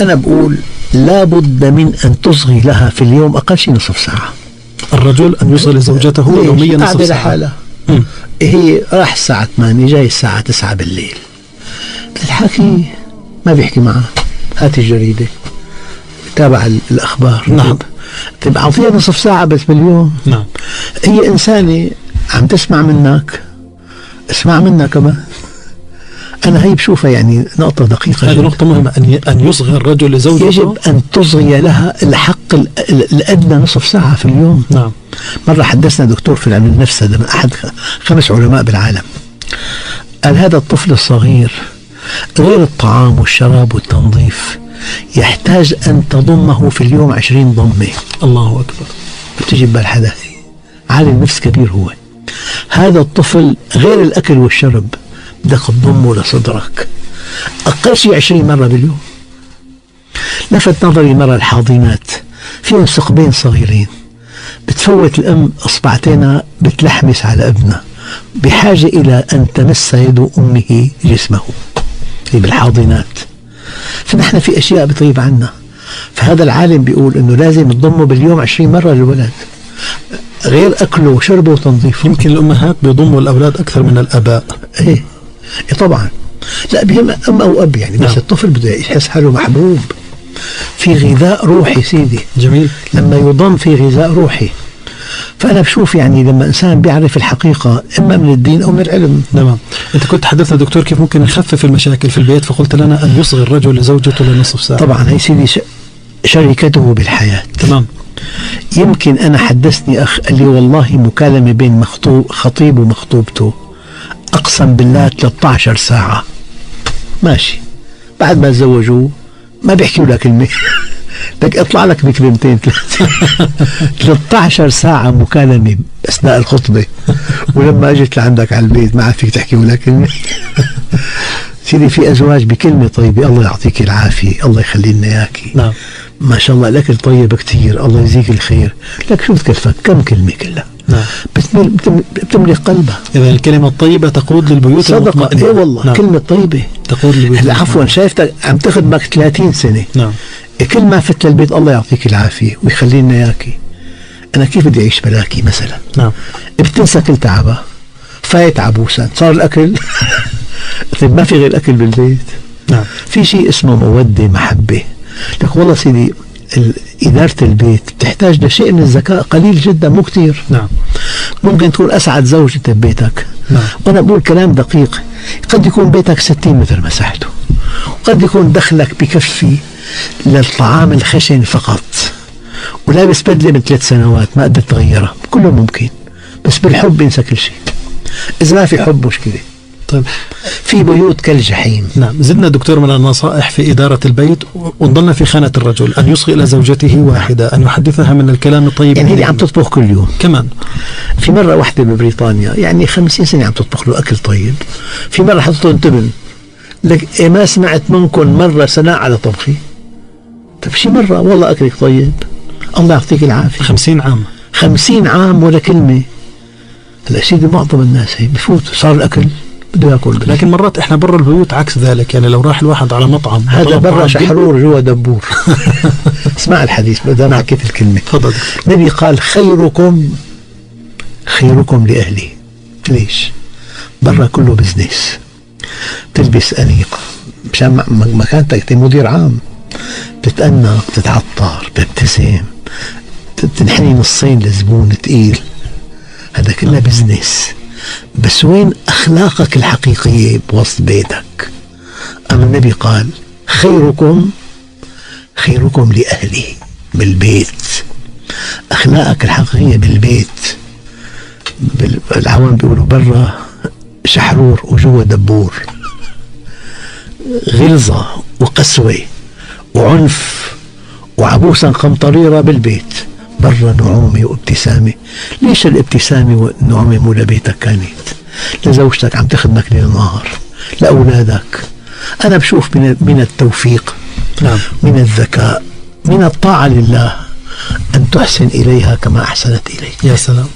أنا بقول لابد من أن تصغي لها في اليوم أقل شيء نصف ساعة. الرجل أن يصغي لزوجته يوميا نصف ساعة. لحالها. هي راح الساعة 8 جاي الساعة 9 بالليل، الحكي ما بيحكي معها، هات الجريدة تابع الأخبار. نعم. تبقى أعطيها نصف ساعة بس باليوم. نعم. هي إنسانة عم تسمع منك، اسمع منها كمان. أنا هي بشوفها يعني نقطة دقيقة. هذه نقطة مهمة، أن يصغي الرجل لزوجته. يجب أن تصغي لها الحق الأدنى نصف ساعة في اليوم. نعم. مرة حدثنا دكتور في علم النفس، هذا من أحد 5 علماء بالعالم، قال هذا الطفل الصغير غير الطعام والشراب والتنظيف يحتاج أن تضمه في اليوم 20 ضمة. الله أكبر. بتجي ببال حدا، عالم نفس كبير هو. هذا الطفل غير الأكل والشرب بدك تضمه لصدرك أقل شيء 20 مرة باليوم. لفت نظري مرة الحاضنات فيهم ثقبين صغيرين، بتفوت الأم أصبعتين بتلحمس على ابنها، بحاجة إلى أن تمس يد أمه جسمه. هي بالحاضنات. فنحن في أشياء بتغيب عنا. فهذا العالم بيقول إنه لازم تضمه باليوم 20 مرة للولد، غير أكله وشربه وتنظيفه. يمكن الأمهات بيضموا الأولاد أكثر من الآباء. إيه طبعا، لا بهم أم أو أب يعني. بس الطفل بده يحس حاله محبوب، في غذاء روحي سيدي. جميل. لما يضم في غذاء روحي. فأنا بشوف يعني لما إنسان بيعرف الحقيقة إما من الدين أو من العلم. تمام. أنت كنت حدثنا دكتور كيف ممكن نخفف المشاكل في البيت، فقلت لنا أن يصغي الرجل لزوجته لنصف ساعة. طبعا هي سيدي شركته بالحياة. تمام. يمكن أنا حدثني أخ قال لي والله مكالمة بين خطيب ومخطوبته أقسم بالله 13 ساعة ماشي، بعد ما تزوجوه ما بيحكي ولا كلمة. لك اطلع لك بكلمتين 13 ساعة مكالمة أثناء الخطبة، ولما أجت لعندك على البيت ما عاد فيك تحكي ولا كلمة. سيدي في أزواج بكلمة طيبة، الله يعطيك العافية، الله يخلي لنا إياكي. نعم. ما شاء الله الأكل طيب كتير، الله يجزيك الخير. لك شو بتكلفك كم كلمة كلها. نعم. بتملك قلبها. إذا الكلمة الطيبة تقود للبيوت صدقة. المطمئنة. إيه والله. نعم. كلمة طيبة تقود للبيوت. عفوا شايفتك عم تخدمك 30 سنة. نعم. كل ما فت للبيت الله يعطيك العافية ويخلي لنا إياكي. أنا كيف بدي أعيش بلاكي مثلا؟ نعم. بتنسى كل تعبها، فايت عبوسا، صار الأكل. طيب ما في غير الأكل بالبيت. نعم. في شيء اسمه مودة محبة. لك والله سيدي إدارة البيت تحتاج لشيء من الذكاء قليل جدا، مو كتير. نعم. ممكن تكون أسعد زوجة ببيتك. نعم. وأنا بقول كلام دقيق، قد يكون بيتك 60 متر مساحته، وقد يكون دخلك بكفي للطعام الخشن فقط، ولابس بدلة من 3 سنوات ما قدرت تغيرها، كله ممكن. بس بالحب بينسى كل شيء. إذا ما في حب مشكلة. طيب في بيوت كالجحيم. نعم. زدنا دكتور من النصائح في إدارة البيت، ونضلنا في خانة الرجل أن يصغي إلى زوجته واحدة، أن يحدثها من الكلام الطيب. يعني هي عم تطبخ كل يوم كمان. في مرة واحدة ببريطانيا يعني 50 سنة عم تطبخ له أكل طيب، في مرة حطته انتبن لك إيه ما سمعت منكم مرة ثناء على طبخي. طيب شي مرة والله أكلك طيب، الله يعطيك العافية. 50 عام. 50 عام ولا كلمة. هلا سيدي معظم الناس هي بفوت صار الأكل بده ياكل. لكن مرات احنا برا البيوت عكس ذلك، يعني لو راح الواحد على مطعم هذا برا شحرور جوا دبور. اسمع الحديث بدل ما حكيت الكلمة. تفضل. النبي قال خيركم لأهلي. ليش؟ برا كله بزنس، تلبس أنيق مشان مكانتك مدير عام، بتتأنق، بتتعطر، بتبتسم، تنحني نصين لزبون تقيل، هذا كله بزنس. بس وين أخلاقك الحقيقية بوسط بيتك؟ أما النبي قال خيركم لأهلي بالبيت. أخلاقك الحقيقية بالبيت. العوام بيقولوا برا شحرور وجوا دبور، غلظة وقسوة وعنف وعبوسا قمطريرة بالبيت، برا نعومة وابتسامة. ليش الابتسامة والنعومة مو لبيتك كانت؟ لزوجتك عم تخدمك ليل نهار، لأولادك. أنا بشوف من التوفيق، نعم، من الذكاء، من الطاعة لله أن تحسن إليها كما أحسنت إليك. يا سلام،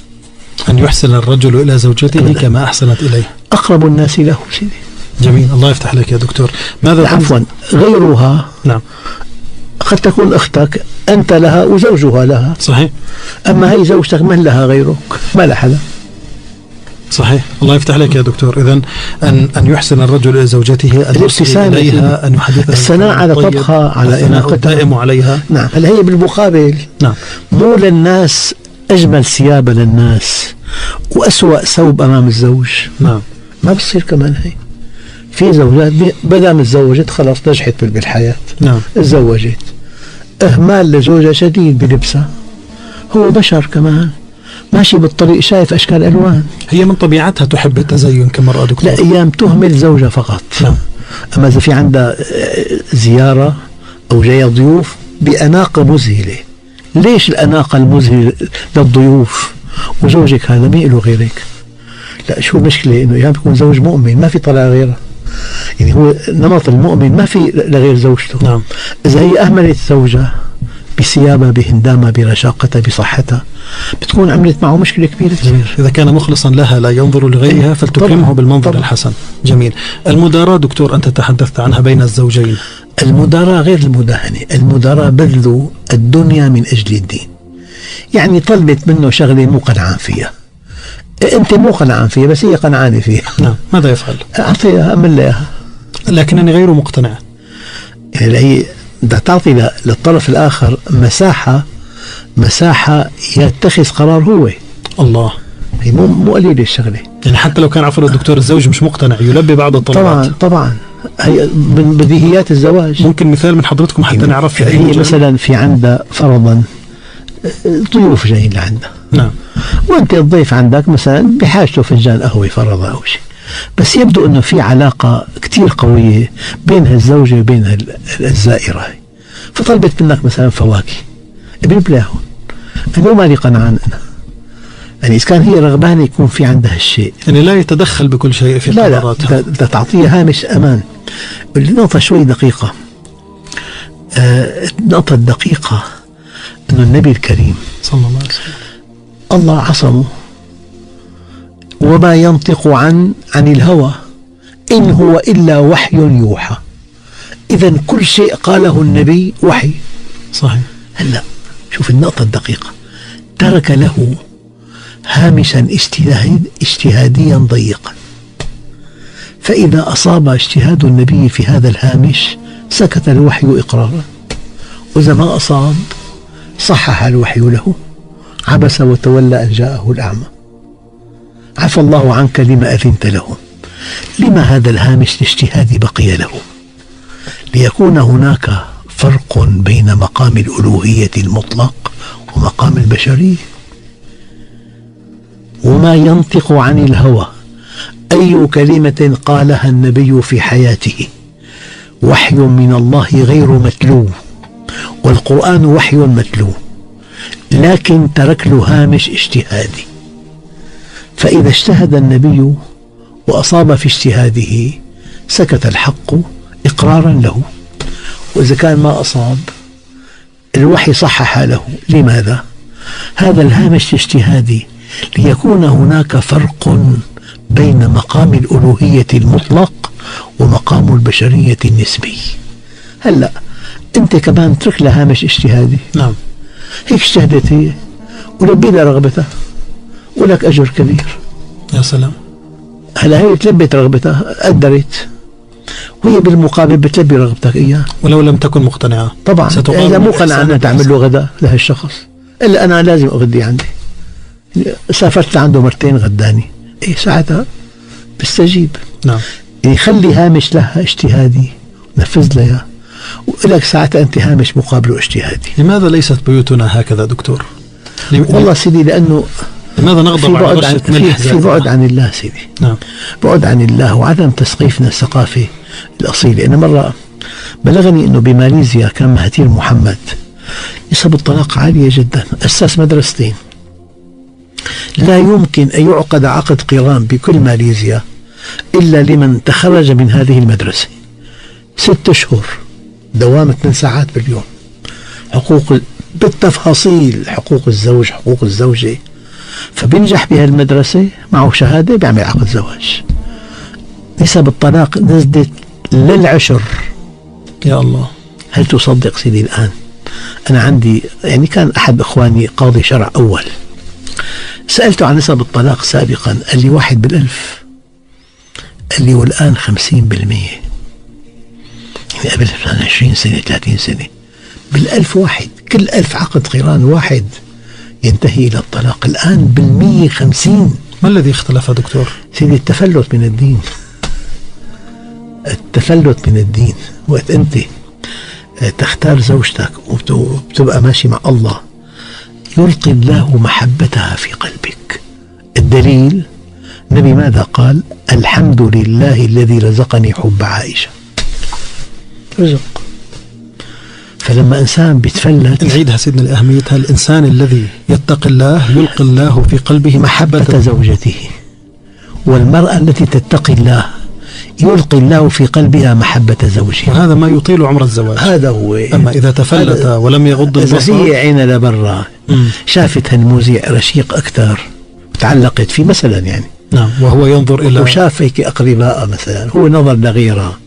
أن يحسن الرجل إلى زوجته كما أحسنت إليه. أقرب الناس له سيدي. جميل، الله يفتح لك يا دكتور. ماذا عفوا غيرها نعم قد تكون أختك أنت لها وزوجها لها، صحيح. أما هي زوجتك من لها غيرك، ما لها حدا. صحيح. الله يفتح عليك يا دكتور. إذن أن يحسن الرجل إلى زوجته، أن يحسن إليها، أن يحدثها، الثناء على طبخها، على إناقتها، الدائم عليها. نعم. هل هي بالمقابل نعم. مو للناس أجمل ثيابا للناس وأسوأ ثوب أمام الزوج. نعم. ما بصير كمان هي. في زوجات بدأ متزوجت خلاص نجحت بالحياة. نعم. تزوجت، إهمال لزوجها شديد بلبسها، هو بشر كمان ماشي بالطريق شايف أشكال ألوان. هي من طبيعتها تحب التزين كمرأة دكتور. لا، أيام تهمل زوجها فقط. نعم. أما إذا في عندها زيارة أو جاية ضيوف بأناقة مذهلة. ليش الأناقة المذهلة للضيوف وزوجك هذا مين له غيرك؟ لا، شو المشكلة؟ إنه أيام بيكون زوج مؤمن ما في طلع غيره، يعني هو نمط المؤمن ما في لغير زوجته. نعم. إذا هي أهملت زوجها بثيابها بهندامها برشاقتها بصحتها بتكون عملت معه مشكلة كبيرة كثير. إذا كان مخلصا لها لا ينظر لغيرها فلتكرمه بالمنظر طبعا. الحسن. جميل. المداراة دكتور أنت تحدثت عنها بين الزوجين. المداراة غير المداهنة. المداراة بذل الدنيا من أجل الدين، يعني طلبت منه شغلة مو قنعان فيها، أنت مو قنعان فيها بس هي قنعانة فيها. نعم. ماذا يفعل؟ أعطيها، أمل لها، لكنني غير مقتنع. يعني هي بدها تعطي للطرف الآخر مساحة يتخذ قرار هو. الله. هي مو قليلة الشغلة. يعني حتى لو كان عفوا الدكتور الزوج مش مقتنع يلبي بعض الطلبات. طبعا هي من بديهيات الزواج. ممكن مثال من حضرتكم حتى نعرف. هي مثلا في عندها فرضا ضيوف جايين لعندها. نعم. وانت الضيف عندك مثلا بحاجته فنجان قهوة فرضا أو شيء، بس يبدو انه في علاقة كتير قوية بين الزوجة وبين الزائرة، فطلبت منك مثلا فواكه بيبلاهم، أنا مالي قنعان أنا، يعني إذا كان هي رغبانة يكون في عندها الشيء، يعني لا يتدخل بكل شيء في قراراتها. لا، بدها تعطيها هامش أمان. النقطة شوي دقيقة. النقطة الدقيقة أنه النبي الكريم صلى الله عليه وسلم الله عصمه، وما ينطق عن الهوى إن هو إلا وحي يوحى. إذن كل شيء قاله النبي وحي. صحيح. هلا شوف النقطة الدقيقة، ترك له هامشا اجتهاديا ضيقا، فإذا أصاب اجتهاد النبي في هذا الهامش سكت الوحي إقرارا، وإذا ما أصاب صحح الوحي له، عبس وتولى أن جاءه الأعمى. عفى الله عنك لما أذنت له. لما هذا الهامش الاجتهادي بقي له؟ ليكون هناك فرق بين مقام الألوهية المطلق ومقام البشرية. وما ينطق عن الهوى أي كلمة قالها النبي في حياته وحي من الله غير متلو، والقرآن وحي متلو، لكن ترك له هامش اجتهادي. فإذا اجتهد النبي وأصاب في اجتهاده سكت الحق إقرارا له، وإذا كان ما أصاب الوحي صحح له. لماذا؟ هذا الهامش الاجتهادي ليكون هناك فرق بين مقام الألوهية المطلق ومقام البشرية النسبي. هلأ أنت كمان ترك لها هامش اجتهادي. نعم. هيك اجتهدت هي ولبي لها رغبتها ولك أجر كبير. يا سلام. هلا هي تلبت رغبتها، قدرت، وهي بالمقابل بتلبي رغبتك إياه. ولو لم تكن مقتنعة طبعا إذا مو قنعة أنها تعمل له غداء لهالشخص، إلا أنا لازم أغدي عندي، سافرت عنده مرتين غداني، إيه ساعتها بستجيب. نعم. يعني خلي هامش لها اجتهادي نفذ لها، ولك ساعتها أنت هامش مقابله اجتهادي. لماذا ليست بيوتنا هكذا دكتور؟ والله سيدي لأنه لماذا نغضب على رشة ملح؟ في بعد عن الله سيدي. نعم. بعد عن الله وعدم تثقيفنا الثقافة الأصيلة. أنا مرة بلغني أنه بماليزيا كان مهاتير محمد نسب الطلاق عالية جدا، أسس مدرستين، لا يمكن أن يعقد عقد قران بكل ماليزيا إلا لمن تخرج من هذه المدرسة. 6 أشهر دوام 8 ساعات باليوم، حقوق بالتفاصيل، حقوق الزوج حقوق الزوجة، فبنجح بهالمدرسة معه شهادة بيعمل عقد زواج. نسب الطلاق نزلت للعشر. يا الله. هل تصدق سيدي الآن أنا عندي يعني كان أحد إخواني قاضي شرع أول، سألته عن نسب الطلاق سابقا، قال لي 1/1000. قال لي والآن 50%. يعني قبل 20 سنة 30 سنة بال1000 واحد، كل 1000 عقد قران واحد ينتهي إلى الطلاق. الآن بالمية 50. ما الذي اختلف دكتور؟ سيدي التفلت من الدين. التفلت من الدين. وقت أنت تختار زوجتك وبتبقى ماشي مع الله، يلقي الله محبتها في قلبك. الدليل النبي ماذا قال؟ الحمد لله الذي رزقني حب عائشة. رزق. فلما إنسان بيتفلت، نعيدها سيدنا لأهميتها. الإنسان الذي يتقي الله يلقي الله في قلبه محبة زوجته، والمرأة التي تتقي الله يلقي الله في قلبها محبة زوجها، وهذا ما يطيل عمر الزواج. هذا هو. أما إذا تفلت ولم يغض البصر، هي عين لبرا، شافت هالمذيع رشيق أكثر تعلقت فيه مثلا يعني، نعم، وهو ينظر إلى، وشاف هيك أقرباء مثلا، هو نظر لغيرها.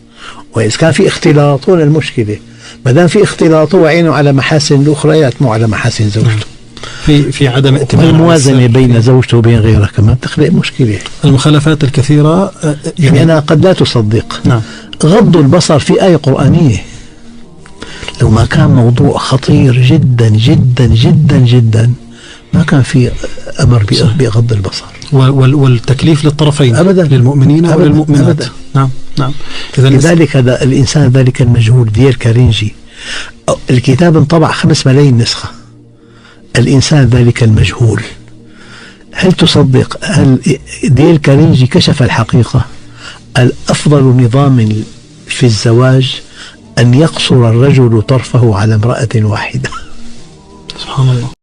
وإذا كان في اختلاط هون المشكلة، ما دام في اختلاط هو عينه على محاسن الأخريات مو على محاسن زوجته. في عدم ائتمان. الموازنة بين زوجته وبين غيرها كمان تخلق مشكلة. المخالفات الكثيرة يعني أنا قد لا تصدق، نعم، غض البصر في آية قرآنية لو ما كان موضوع خطير جدا جدا جدا جدا ما كان في أمر بغض البصر. والتكليف للطرفين أبدا، للمؤمنين وللمؤمنات. أبدا. نعم نعم. لذلك هذا الإنسان ذلك المجهول ديال كارنيجي، الكتاب انطبع 5 ملايين نسخة. الإنسان ذلك المجهول، هل تصدق؟ هل ديال كارنيجي كشف الحقيقة؟ الأفضل نظام في الزواج أن يقصر الرجل طرفه على امرأة واحدة. سبحان الله.